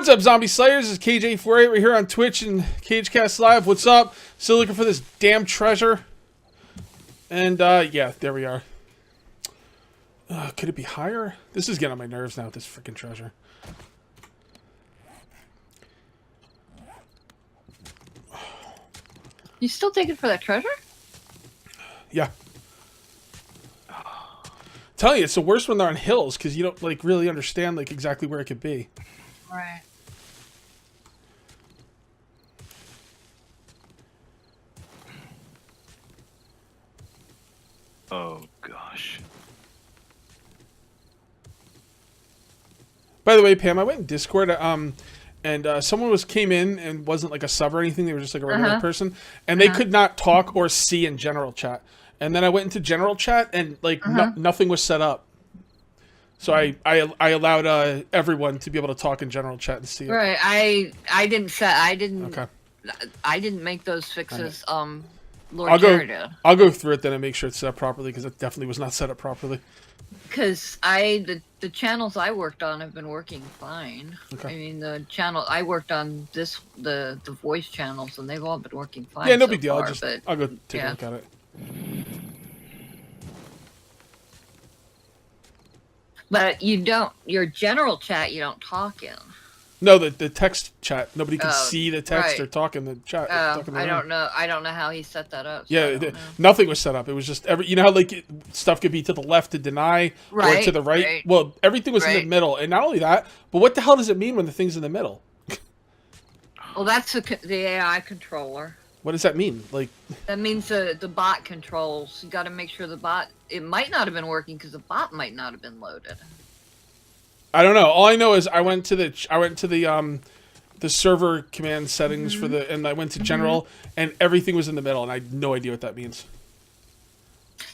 What's up, Zombie Slayers? This is Kage848. We're here on Twitch and CageCast Live. What's up? Still looking for this damn treasure. And, yeah, there we are. Could it be higher? This is getting on my nerves now with this freaking treasure. You still taking for that treasure? Yeah. Telling you, it's the worst when they're on hills because you don't like really understand like exactly where it could be. Right. Oh gosh. By the way, Pam, I went in Discord, and someone came in and wasn't like a sub or anything. They were just like a regular person, and they could not talk or see in general chat. And then I went into general chat, and like nothing was set up. So I allowed everyone to be able to talk in general chat and see it. Right. I didn't Okay. I didn't make those fixes. Lord I'll Jerry did. I'll go through it then and make sure it's set up properly because it definitely was not set up properly. Because the channels I worked on have been working fine. Okay. I mean, the channel I worked on the voice channels, and they've all been working fine. Yeah, no so big deal. far, I'll go take a look at it. But your general chat you don't talk in. No, the text chat. Nobody can see the text or right. talk in the chat. I don't know. I don't know how he set that up. So Yeah, nothing was set up. It was just you know how like stuff could be to the left to deny or to the right? Right. Well, everything was in the middle. And not only that, but what the hell does it mean when the thing's in the middle? Well, that's the AI controller. What does that mean? Like that means the bot controls. You got to make sure the bot. It might not have been working because the bot might not have been loaded. I don't know. All I know is I went to the server command settings for and I went to general and everything was in the middle and I had no idea what that means.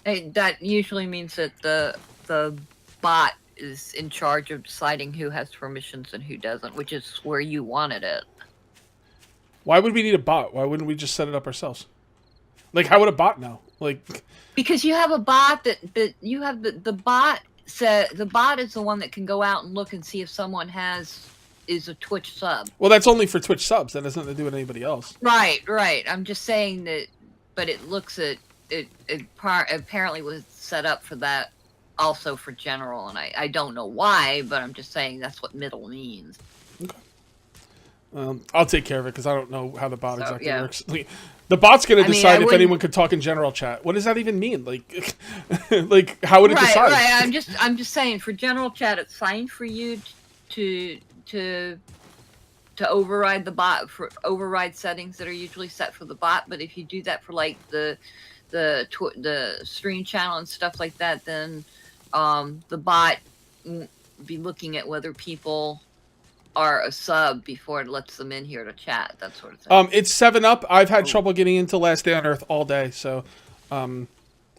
That usually means that the bot is in charge of deciding who has permissions and who doesn't, which is where you wanted it. Why would we need a bot? Why wouldn't we just set it up ourselves? Like, how would a bot know? Like, because you have a bot that you have the bot. The bot is the one that can go out and look and see if someone is a Twitch sub. Well, that's only for Twitch subs. That has nothing to do with anybody else. Right. I'm just saying that, but it looks at it. Apparently was set up for that, also for general, and I don't know why, but I'm just saying that's what middle means. Okay. I'll take care of it because I don't know how the bot exactly works. The bot's gonna decide if anyone could talk in general chat. What does that even mean? Like, like how would it decide? Right. I'm just saying for general chat, it's fine for you to override the bot for override settings that are usually set for the bot. But if you do that for like the stream channel and stuff like that, then the bot won't be looking at whether people are a sub before it lets them in here to chat, that sort of thing. It's 7-Up. I've had trouble getting into Last Day on Earth all day. So,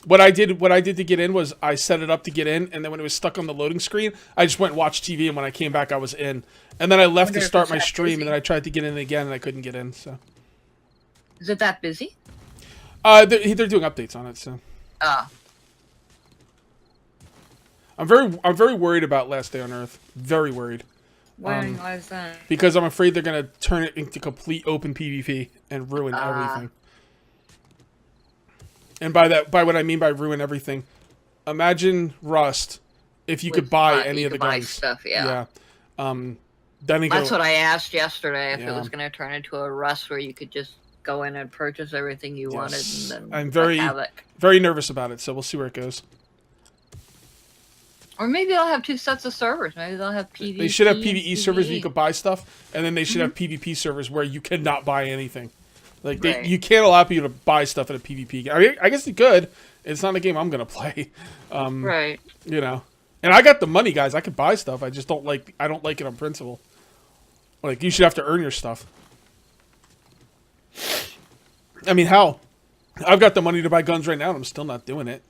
what I did to get in was I set it up to get in, and then when it was stuck on the loading screen, I just went and watched TV, and when I came back, I was in. And then I left to start my stream, and then I tried to get in again, and I couldn't get in. So, is it that busy? They're doing updates on it. So, I'm very worried about Last Day on Earth. Very worried. Why is that? Because I'm afraid they're going to turn it into complete open PvP and ruin everything. And by what I mean by ruin everything, imagine Rust if you could buy any of the guns. Stuff, yeah. That's what I asked yesterday, if it was going to turn into a Rust where you could just go in and purchase everything you wanted. And then I'm very nervous about it, so we'll see where it goes. Or maybe they'll have two sets of servers. Maybe they'll have PvE. They should have PvE servers where you could buy stuff, and then they should have PvP servers where you cannot buy anything. Like you can't allow people to buy stuff in a PvP game. I mean, I guess you could. It's not a game I'm gonna play. Right. You know, and I got the money, guys. I could buy stuff. I just don't like. I don't like it on principle. Like you should have to earn your stuff. I mean, how? I've got the money to buy guns right now, and I'm still not doing it.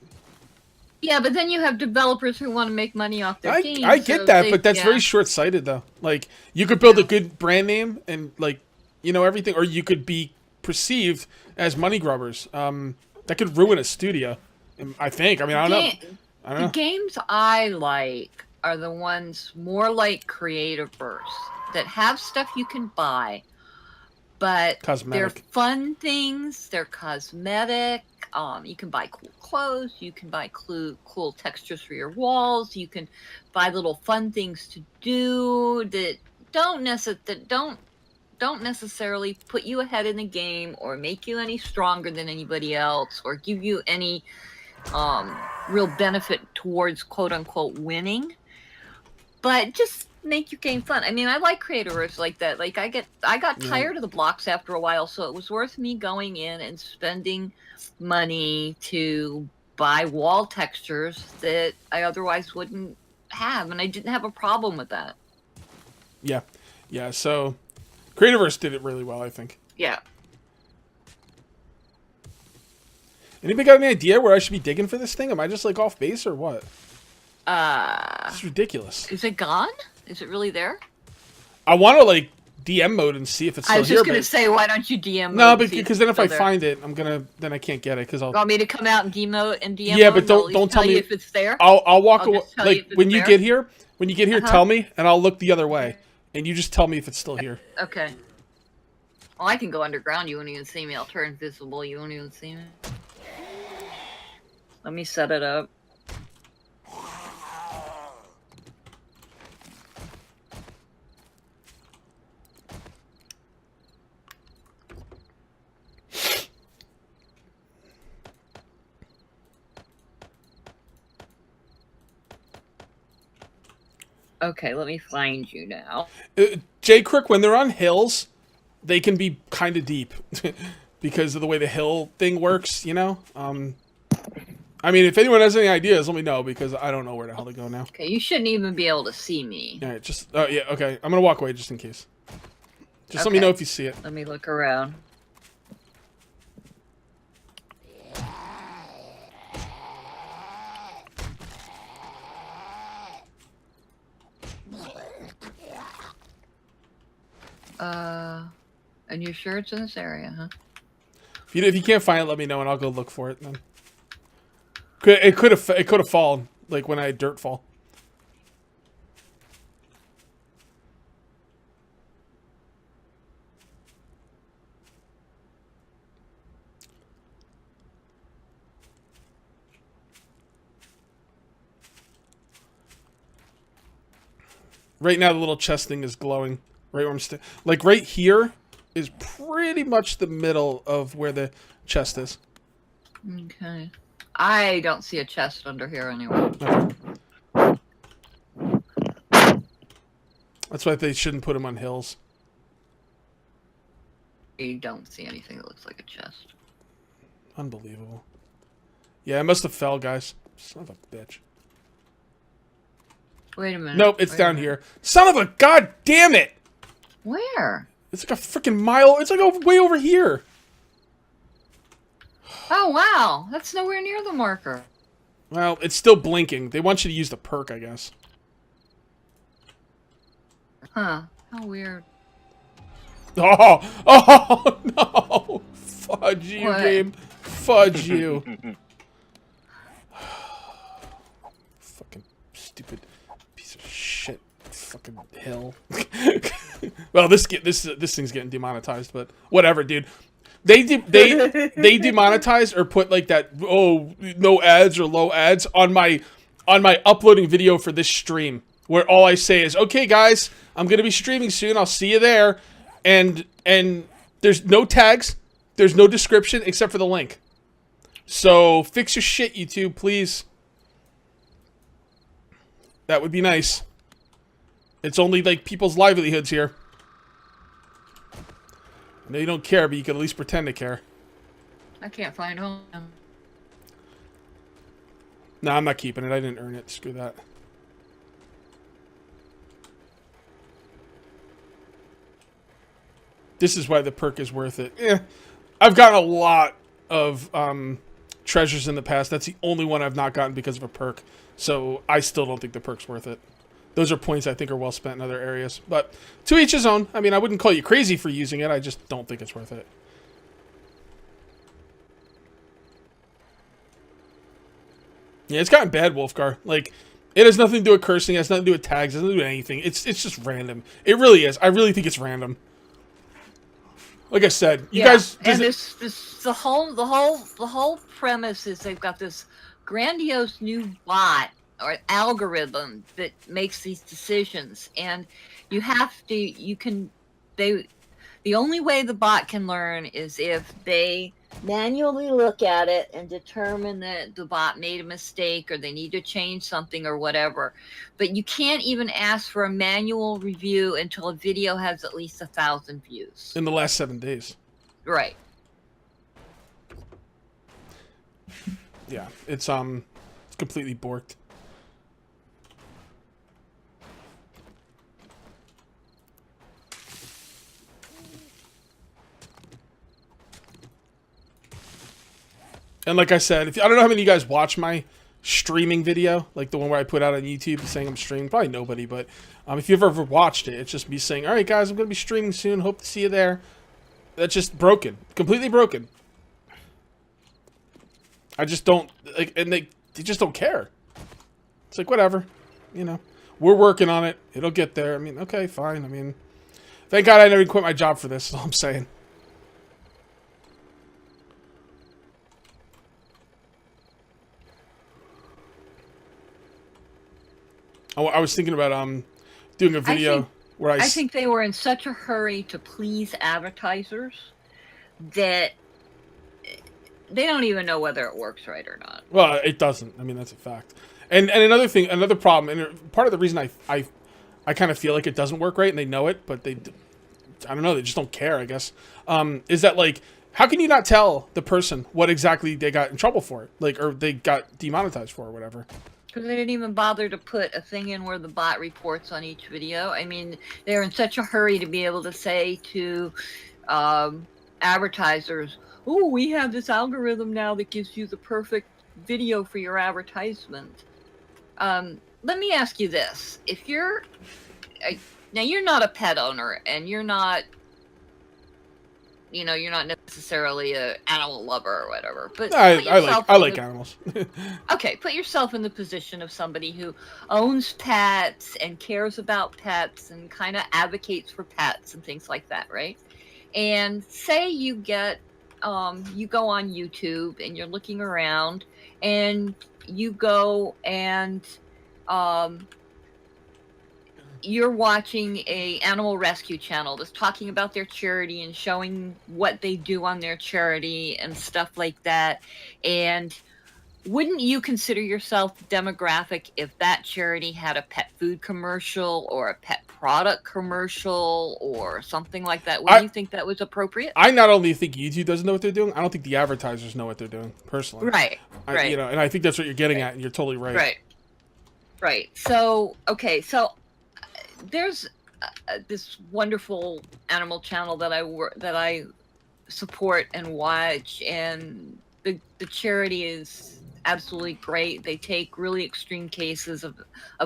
Yeah, but then you have developers who want to make money off their games. I get that, but that's very short-sighted, though. Like, you could build a good brand name and, like, you know, everything, or you could be perceived as money grubbers. That could ruin a studio, I think. I mean, I don't know. The games I like are the ones more like Creativerse that have stuff you can buy, but Cosmetic. they're fun things. They're cosmetic. You can buy cool clothes. You can buy cool textures for your walls. You can buy little fun things to do that don't necessarily put you ahead in the game or make you any stronger than anybody else or give you any real benefit towards quote unquote winning, but just make your game fun. I mean, I like creators like that. Like I got tired of the blocks after a while, so it was worth me going in and spending money to buy wall textures that I otherwise wouldn't have, and I didn't have a problem with that. Yeah. Yeah, so Creativerse did it really well, I think. Yeah. Anybody got any idea where I should be digging for this thing? Am I just like off base or what? It's ridiculous. Is it gone? Is it really there? I want to like DM mode and see if it's still here. I was just gonna say, why don't you DM? No, because then if I find it, then I can't get it because I'll. You want me to come out and DM? Yeah, but don't tell me if it's there. I'll walk away. Like when you get here, tell me, and I'll look the other way, and you just tell me if it's still here. Okay. Well, I can go underground. You won't even see me. I'll turn invisible. You won't even see me. Let me set it up. Okay, let me find you now. J Crook, when they're on hills, they can be kind of deep because of the way the hill thing works, you know? I mean, if anyone has any ideas, let me know because I don't know where the hell to go now. Okay, you shouldn't even be able to see me. All right, just... Oh, yeah, okay. I'm going to walk away just in case. Just let me know if you see it. Let me look around. And you're sure it's in this area, huh? If you can't find it, let me know and I'll go look for it then. It could have fallen, like when I had dirt fall. Right now, the little chest thing is glowing. Right where I'm like right here is pretty much the middle of where the chest is. Okay. I don't see a chest under here anyway. Okay. That's why they shouldn't put them on hills. You don't see anything that looks like a chest. Unbelievable. Yeah, I must have fell, guys. Son of a bitch. Wait a minute. Nope, it's down here. Son of a god damn it! Where? It's like a freaking mile. It's like way over here. Oh, wow. That's nowhere near the marker. Well, it's still blinking. They want you to use the perk, I guess. Huh. How weird. Oh no! Fudge you, game. Fudge you. Fucking stupid piece of shit. Fucking hill. Well, this thing's getting demonetized, but whatever, dude. They demonetized or put like that. Oh, no ads or low ads on my uploading video for this stream, where all I say is, "Okay, guys, I'm gonna be streaming soon. I'll see you there." And there's no tags, there's no description except for the link. So fix your shit, YouTube, please. That would be nice. It's only like people's livelihoods here. I know you don't care, but you can at least pretend to care. I can't find home. No, I'm not keeping it. I didn't earn it. Screw that. This is why the perk is worth it. Yeah, I've gotten a lot of treasures in the past. That's the only one I've not gotten because of a perk. So I still don't think the perk's worth it. Those are points I think are well spent in other areas. But to each his own. I mean, I wouldn't call you crazy for using it. I just don't think it's worth it. Yeah, it's gotten bad, Wolfgar. Like, It has nothing to do with cursing. It has nothing to do with tags. It has nothing to do with anything. It's just random. It really is. I really think it's random. Like I said, you guys. And the whole premise is they've got this grandiose new bot or algorithm that makes these decisions, and you have to. The only way the bot can learn is if they manually look at it and determine that the bot made a mistake or they need to change something or whatever. But you can't even ask for a manual review until a video has at least 1,000 views. In the last 7 days. Right. Yeah, it's completely borked. And like I said, I don't know how many of you guys watch my streaming video, like the one where I put out on YouTube saying I'm streaming. Probably nobody, but if you've ever watched it, it's just me saying, all right, guys, I'm going to be streaming soon. Hope to see you there. That's just broken. Completely broken. I just don't, like, and they just don't care. It's like, whatever. You know, we're working on it. It'll get there. I mean, okay, fine. I mean, thank God I never quit my job for this, is all I'm saying. I was thinking about doing a video where I think they were in such a hurry to please advertisers that they don't even know whether it works right or not. Well, it doesn't. I mean, that's a fact. And another thing, another problem, and part of the reason I kind of feel like it doesn't work right, and they know it, but I don't know, they just don't care, I guess, is that, like, how can you not tell the person what exactly they got in trouble for, like, or they got demonetized for or whatever? Because they didn't even bother to put a thing in where the bot reports on each video. I mean, they're in such a hurry to be able to say to advertisers, oh, we have this algorithm now that gives you the perfect video for your advertisement. Let me ask you this. If you're... now, you're not a pet owner, and you're not... You know, you're not necessarily an animal lover or whatever, but I like animals. Okay, put yourself in the position of somebody who owns pets and cares about pets and kind of advocates for pets and things like that, right? And say you get, you go on YouTube and you're looking around and you go and you're watching a animal rescue channel that's talking about their charity and showing what they do on their charity and stuff like that. And wouldn't you consider yourself demographic if that charity had a pet food commercial or a pet product commercial or something like that? Would you think that was appropriate? I not only think YouTube doesn't know what they're doing, I don't think the advertisers know what they're doing, personally. Right. You know, and I think that's what you're getting at, and you're totally right. Right. So, okay, so there's this wonderful animal channel that I support and watch, and the charity is absolutely great. They take really extreme cases of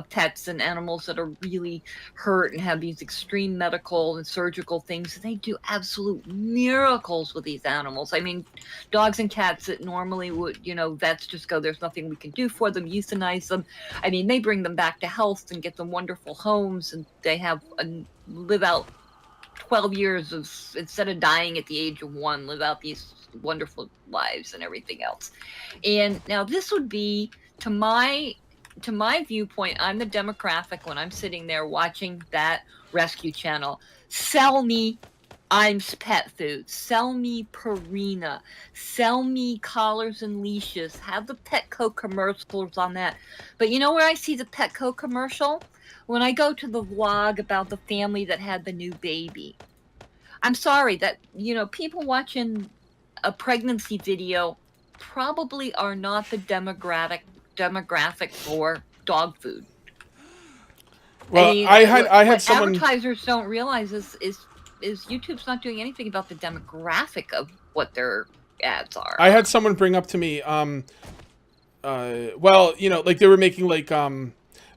pets and animals that are really hurt and have these extreme medical and surgical things. They do absolute miracles with these animals. I mean, dogs and cats that normally would, you know, vets just go, there's nothing we can do for them, euthanize them. I mean, they bring them back to health and get them wonderful homes, and they have live out 12 years of, instead of dying at the age of 1, live out these wonderful lives and everything else. And now this would be, to my viewpoint, I'm the demographic when I'm sitting there watching that rescue channel. Sell me Iams pet food, sell me Purina, sell me collars and leashes, have the Petco commercials on that. But you know where I see the Petco commercial? When I go to the vlog about the family that had the new baby. I'm sorry that, you know, people watching a pregnancy video probably are not the demographic for dog food. Well, I had someone. Advertisers don't realize is YouTube's not doing anything about the demographic of what their ads are. I had someone bring up to me, well, you know, like they were making like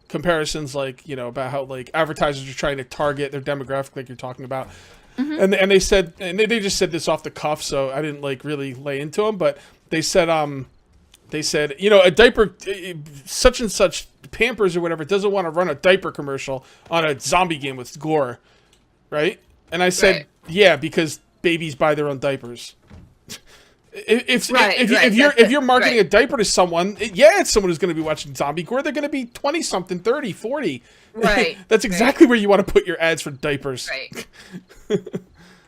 comparisons, like, you know, about how like advertisers are trying to target their demographic, like you're talking about. Mm-hmm. And they said, and they just said this off the cuff, so I didn't like really lay into them, but they said They said, you know, a diaper, such and such, Pampers or whatever, doesn't want to run a diaper commercial on a zombie game with gore, right? And I said, yeah, because babies buy their own diapers. If you're marketing a diaper to someone, it's someone who's going to be watching zombie gore. They're going to be 20-something, 30, 40. Right. That's exactly where you want to put your ads for diapers. Right.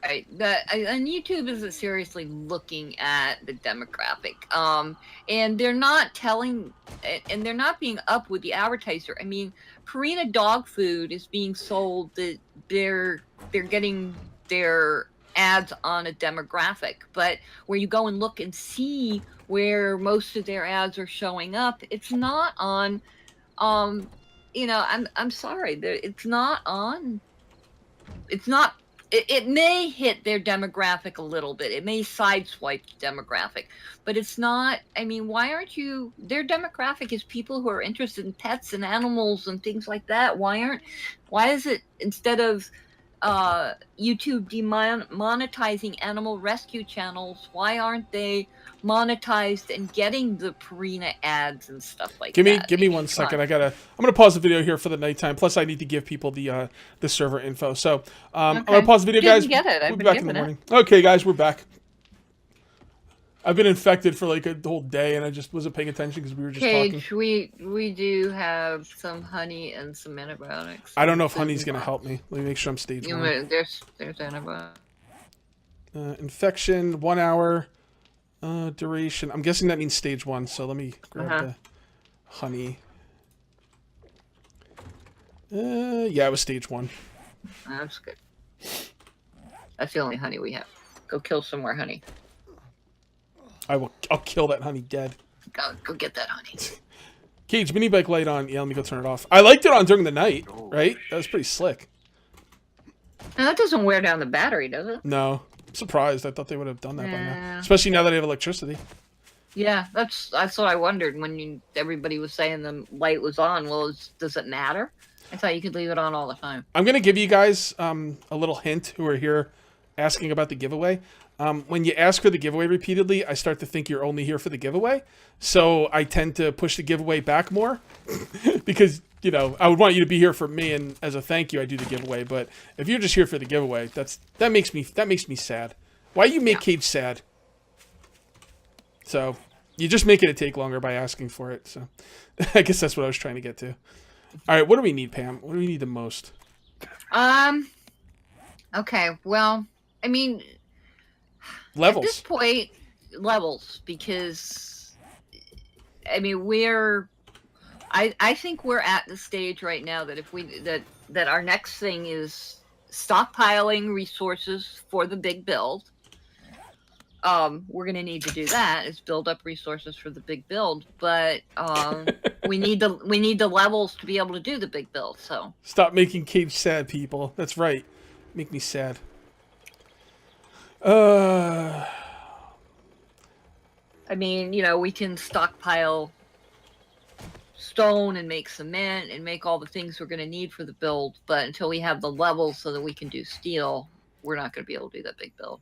Right. And YouTube isn't seriously looking at the demographic. And they're not telling, and they're not being up with the advertiser. I mean, Purina dog food is being sold that they're getting their ads on a demographic, but where you go and look and see where most of their ads are showing up, it's not on, you know, I'm sorry, it's not on, it may hit their demographic a little bit. It may sideswipe the demographic, but it's not, I mean, why aren't you, their demographic is people who are interested in pets and animals and things like that. Why is it, instead of YouTube demonetizing animal rescue channels, why aren't they monetized and getting the Purina ads and stuff like that? Give me 1 second. I'm gonna pause the video here for the nighttime. Plus, I need to give people the server info. So I'm gonna pause the video, guys. We'll be back in the morning. Okay, guys, we're back. I've been infected for like a whole day, and I just wasn't paying attention because we were just talking. We do have some honey and some antibiotics. I don't know if honey's gonna help me. Let me make sure I'm stage 1. There's antibiotics. Infection, 1 hour. Duration. I'm guessing that means stage 1. So let me grab the honey. Yeah, it was stage 1. That's good. That's the only honey we have. Go kill some more honey. I'll kill that honey dead. Go get that honey. Cage, mini bike light on. Yeah, let me go turn it off. I liked it on during the night, right? That was pretty slick. Now, that doesn't wear down the battery, does it? No. I'm surprised. I thought they would have done that by now. Especially now that I have electricity. Yeah, that's what I wondered when everybody was saying the light was on. Well, does it matter? I thought you could leave it on all the time. I'm going to give you guys a little hint who are here asking about the giveaway. When you ask for the giveaway repeatedly, I start to think you're only here for the giveaway. So I tend to push the giveaway back more because, you know, I would want you to be here for me, and as a thank you, I do the giveaway. But if you're just here for the giveaway, that makes me sad. Why you make Cage sad? So you're just making it take longer by asking for it. So I guess that's what I was trying to get to. All right, what do we need, Pam? What do we need the most? Okay, well, I mean, levels. At this point, levels, because I mean, I think we're at the stage right now that if that our next thing is stockpiling resources for the big build. We're gonna need to do that, is build up resources for the big build, but we need the levels to be able to do the big build. So stop making Cage sad, people. That's right. Make me sad. I mean, you know, we can stockpile stone and make cement and make all the things we're going to need for the build, but until we have the levels so that we can do steel, we're not going to be able to do that big build.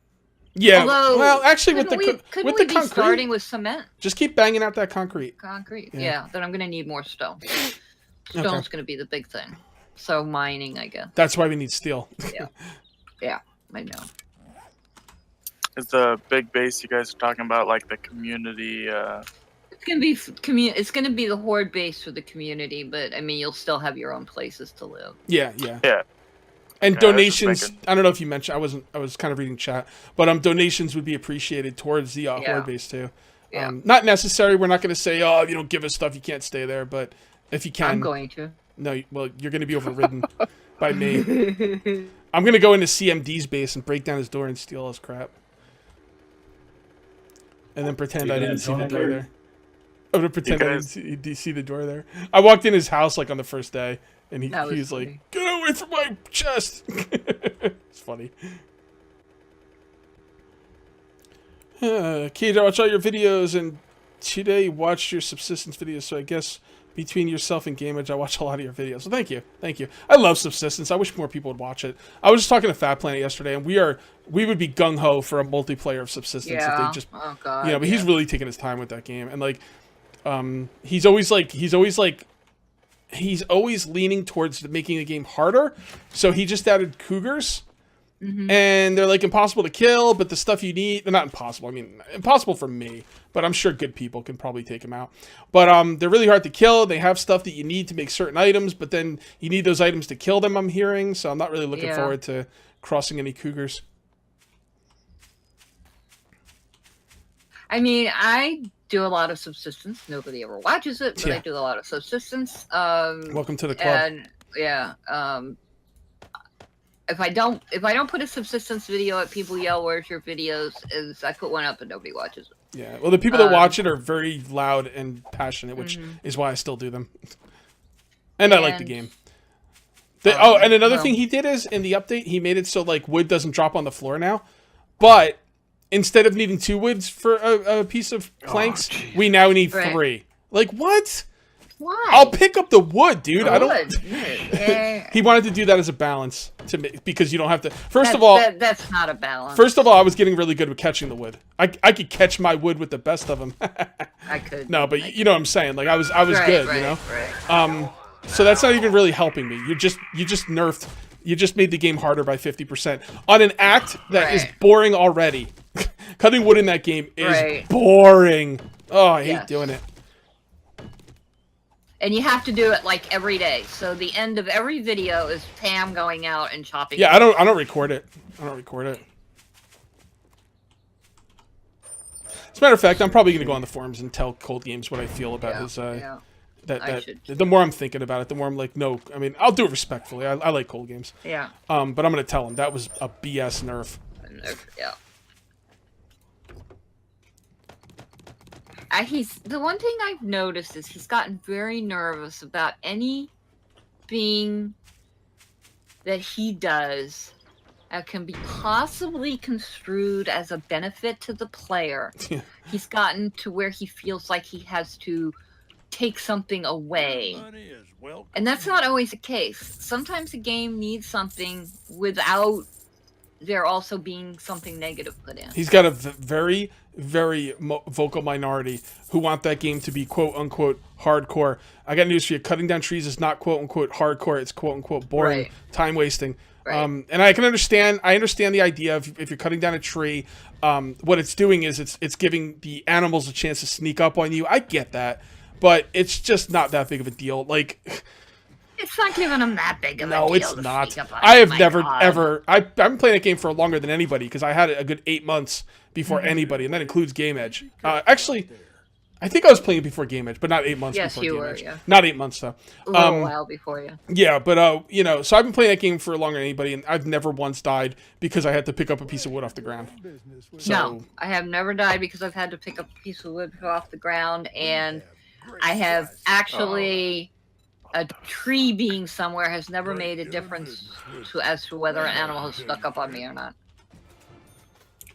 Yeah. Although, well, actually, with we concrete, be starting with cement? Just keep banging out that concrete. Yeah. Then I'm going to need more stone. Stone's going to be the big thing. So mining, I guess. That's why we need steel. Yeah, I know. Is the big base you guys are talking about like the community? It's gonna be It's gonna be the horde base for the community, but I mean, you'll still have your own places to live. Yeah. And okay, donations. I don't know if you mentioned. I was kind of reading chat, but donations would be appreciated towards the horde base too. Yeah. Not necessary. We're not going to say, oh, if you don't give us stuff, you can't stay there. But if you can, I'm going to. No, well, you're going to be overridden by me. I'm going to go into CMD's base and break down his door and steal his crap. And then pretend I didn't see the door there. I'm going to pretend I didn't see the door there. I walked in his house like on the first day, and he was like, get away from my chest. It's funny. Kate, I watch all your videos, and today watched your Subsistence videos, so I guess between yourself and Gamage, I watch a lot of your videos. So thank you. I love Subsistence. I wish more people would watch it. I was just talking to Fat Planet yesterday, and we would be gung-ho for a multiplayer of Subsistence if they just... Oh, God. But he's really taking his time with that game. And, like, He's always leaning towards making the game harder. So he just added cougars. And they're like impossible to kill, but the stuff you need, they're not impossible. I mean, impossible for me, but I'm sure good people can probably take them out. But they're really hard to kill. They have stuff that you need to make certain items, but then you need those items to kill them, I'm hearing. So I'm not really looking forward to crossing any cougars. I mean, I do a lot of subsistence. Nobody ever watches it, but I do a lot of subsistence. Welcome to the club. And if I don't put a subsistence video up, people yell, "Where's your videos?" Is I put one up and nobody watches it. Yeah, well, the people that watch it are very loud and passionate, which is why I still do them. And I like the game. And another thing he did is in the update, he made it so like wood doesn't drop on the floor now, but instead of needing 2 woods for a piece of planks, we now need 3. Like what? Why? I'll pick up the wood, dude. The I don't. wood. Yeah. He wanted to do that as a balance because you don't have to. First of all, that's not a balance. First of all, I was getting really good with catching the wood. I could catch my wood with the best of them. I could. No, but you know what I'm saying. Like I was good, you know. Right. So that's not even really helping me. You just nerfed. You just made the game harder by 50% on an act that is boring already. Cutting wood in that game is boring. Oh, I hate doing it. And you have to do it like every day. So the end of every video is Pam going out and chopping. Yeah, I don't record it. I don't record it. As a matter of fact, I'm probably gonna go on the forums and tell Cold Games what I feel about his. The more I'm thinking about it, the more I'm like, no. I mean, I'll do it respectfully. I like Cold Games. Yeah. But I'm gonna tell him that was a BS nerf. Yeah. The one thing I've noticed is he's gotten very nervous about anything that he does that can be possibly construed as a benefit to the player. Yeah. He's gotten to where he feels like he has to take something away. And that's not always the case. Sometimes a game needs something without there also being something negative put in. He's got a very, very vocal minority who want that game to be quote-unquote hardcore. I got news for you. Cutting down trees is not quote-unquote hardcore. It's quote-unquote boring, time-wasting. And I can understand. I understand the idea of if you're cutting down a tree, what it's doing is it's giving the animals a chance to sneak up on you. I get that, but it's just not that big of a deal. Like, it's not giving them that big of a deal. No, it's not. I have never ever. I've been playing that game for longer than anybody because I had it a good 8 months before anybody, and that includes Game Edge. Actually, I think I was playing it before Game Edge, but not 8 months before Game Edge. Yeah. Not 8 months though. A little while before you. Yeah, but you know, so I've been playing that game for longer than anybody, and I've never once died because I had to pick up a piece of wood off the ground. So, no, I have never died because I've had to pick up a piece of wood off the ground, and I have actually. A tree being somewhere has never made a difference as to whether an animal has stuck up on me or not.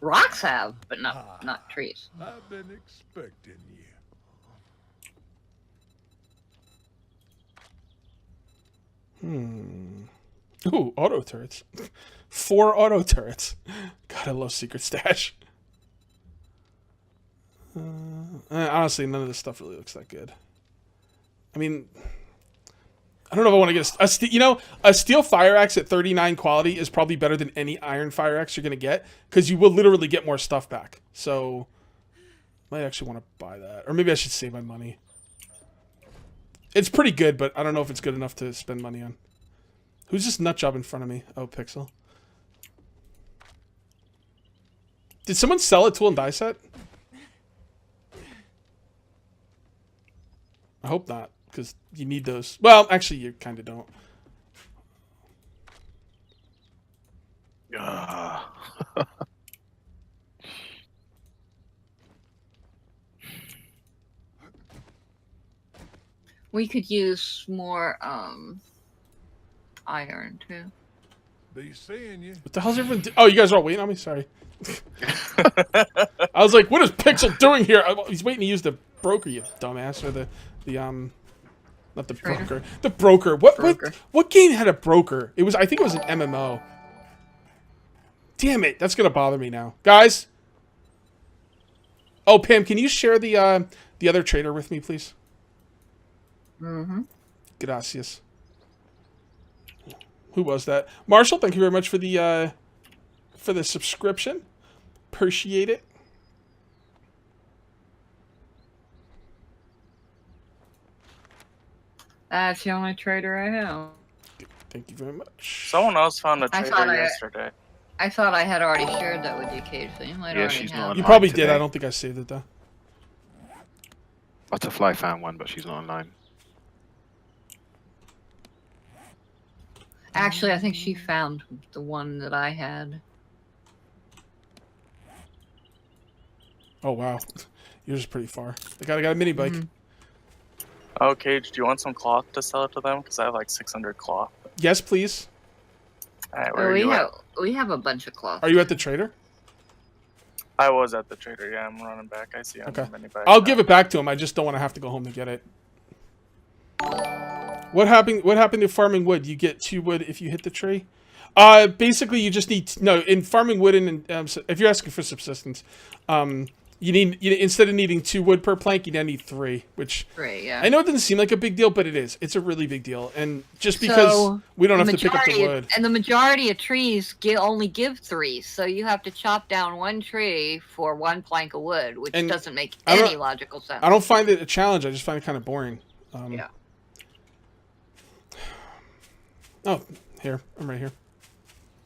Rocks have, but not trees. I've been expecting you. Ooh, auto turrets. 4 auto turrets. God, I love Secret Stash. Honestly, none of this stuff really looks that good. I mean, I don't know if I want to get a steel fire axe at 39 quality is probably better than any iron fire axe you're going to get because you will literally get more stuff back. So, I might actually want to buy that. Or maybe I should save my money. It's pretty good, but I don't know if it's good enough to spend money on. Who's this nut job in front of me? Oh, Pixel. Did someone sell a tool and die set? I hope not. Because you need those. Well, actually, you kind of don't. We could use more iron too. Be seeing you. What the hell's everyone Oh, you guys are all waiting on me? Sorry. I was like, what is Pixel doing here? He's waiting to use the broker, you dumbass. Or the not the Trader. broker. The broker. What game had a broker? I think it was an MMO. Damn it, that's gonna bother me now. Guys. Oh, Pam, can you share the other trader with me, please? Mm-hmm. Gracias. Who was that? Marshall, thank you very much for the subscription. Appreciate it. That's the only trader I have. Thank you very much. Someone else found a I trader thought yesterday. I thought I had already shared that with you, Kage. So you might Yeah, already she's have. not You online probably did. today. I don't think I saved it, though. Butterfly found one, but she's not online. Actually, I think she found the one that I had. Oh, wow. Yours is pretty far. I got a mini bike. Mhm. Oh, Cage, do you want some cloth to sell it to them? Because I have like 600 cloth. Yes, please. Alright, where are you at? We have a bunch of cloth. Are you at the trader? I was at the trader. Yeah, I'm running back. I see you on Okay. the mini bike I'll now. give it back to him. I just don't want to have to go home to get it. What happened to farming wood? You get 2 wood if you hit the tree? Basically, you just need... No, in farming wood and if you're asking for subsistence, instead of needing 2 wood per plank, you now need 3, which... Right, yeah. I know it doesn't seem like a big deal, but it is. It's a really big deal. And just because we don't have to pick up the wood... And the majority of trees only give 3, so you have to chop down 1 tree for 1 plank of wood, which And doesn't make I don't- any logical sense. I don't find it a challenge. I just find it kind of boring. Yeah. Oh, here. I'm right here.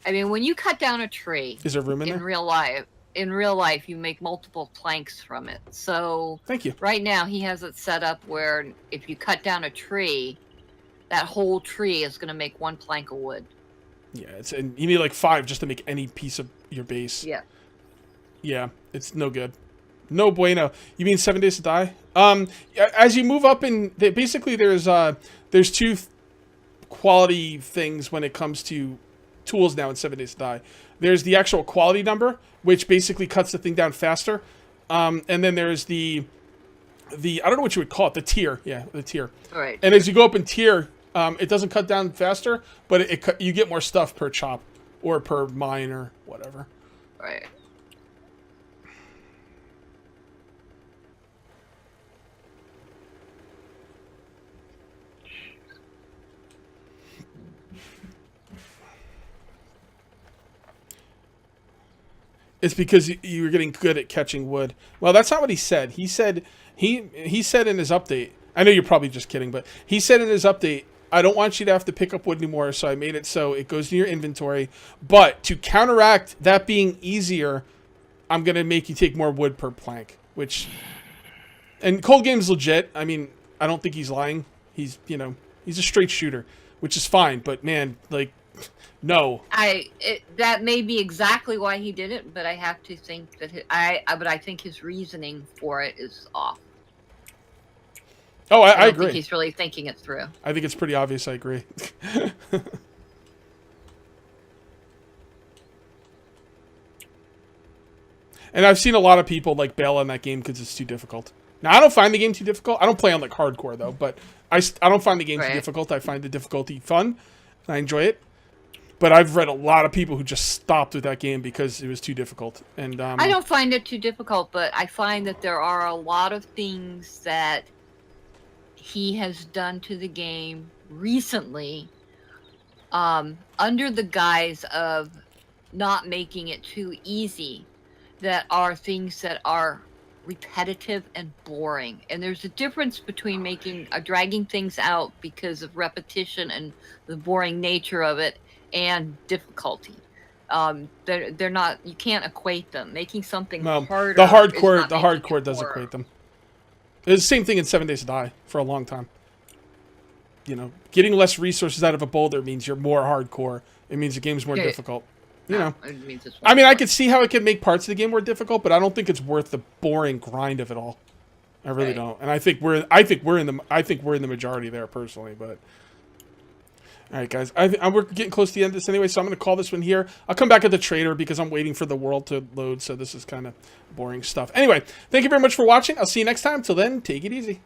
I mean, when you cut down a tree Is there room in in there? real life, you make multiple planks from it. So Thank you. right now he has it set up where if you cut down a tree, that whole tree is going to make 1 plank of wood. Yeah, and you need like 5 just to make any piece of your base. Yeah. Yeah, it's no good. No bueno. You mean 7 days to die? As you move up in... Basically, there's 2 quality things when it comes to tools now in 7 days to die. There's the actual quality number, which basically cuts the thing down faster. And then there's the I don't know what you would call it, the tier. Yeah, the tier. All right. And as you go up in tier, it doesn't cut down faster, but you get more stuff per chop or per mine or whatever. Right. It's because you were getting good at catching wood. Well, that's not what he said. He said he said in his update. I know you're probably just kidding, but he said in his update, I don't want you to have to pick up wood anymore, so I made it so it goes in your inventory. But to counteract that being easier, I'm gonna make you take more wood per plank. And Cold Game's legit. I mean, I don't think he's lying. He's a straight shooter, which is fine. But man, like. No. That may be exactly why he did it, but I have to think that I think his reasoning for it is off. Oh, I don't agree. think he's really thinking it through. I think it's pretty obvious. I agree. And I've seen a lot of people like bail on that game because it's too difficult. Now, I don't find the game too difficult. I don't play on like hardcore though, but I don't find the game too difficult. I find the difficulty fun. I enjoy it. But I've read a lot of people who just stopped with that game because it was too difficult. And I don't find it too difficult, but I find that there are a lot of things that he has done to the game recently under the guise of not making it too easy, that are things that are repetitive and boring. And there's a difference between dragging things out because of repetition and the boring nature of it and difficulty. They're not. You can't equate them. Making something harder. The hardcore does equate them. It's the same thing in 7 Days to Die for a long time. Getting less resources out of a boulder means you're more hardcore. It means the game's more difficult. It means it's I mean, I could see how it could make parts of the game more difficult, but I don't think it's worth the boring grind of it all. I really don't. And I think we're in the majority there personally, but. All right, guys. We're getting close to the end of this anyway, so I'm going to call this one here. I'll come back at the trader because I'm waiting for the world to load, so this is kind of boring stuff. Anyway, thank you very much for watching. I'll see you next time. Till then, take it easy.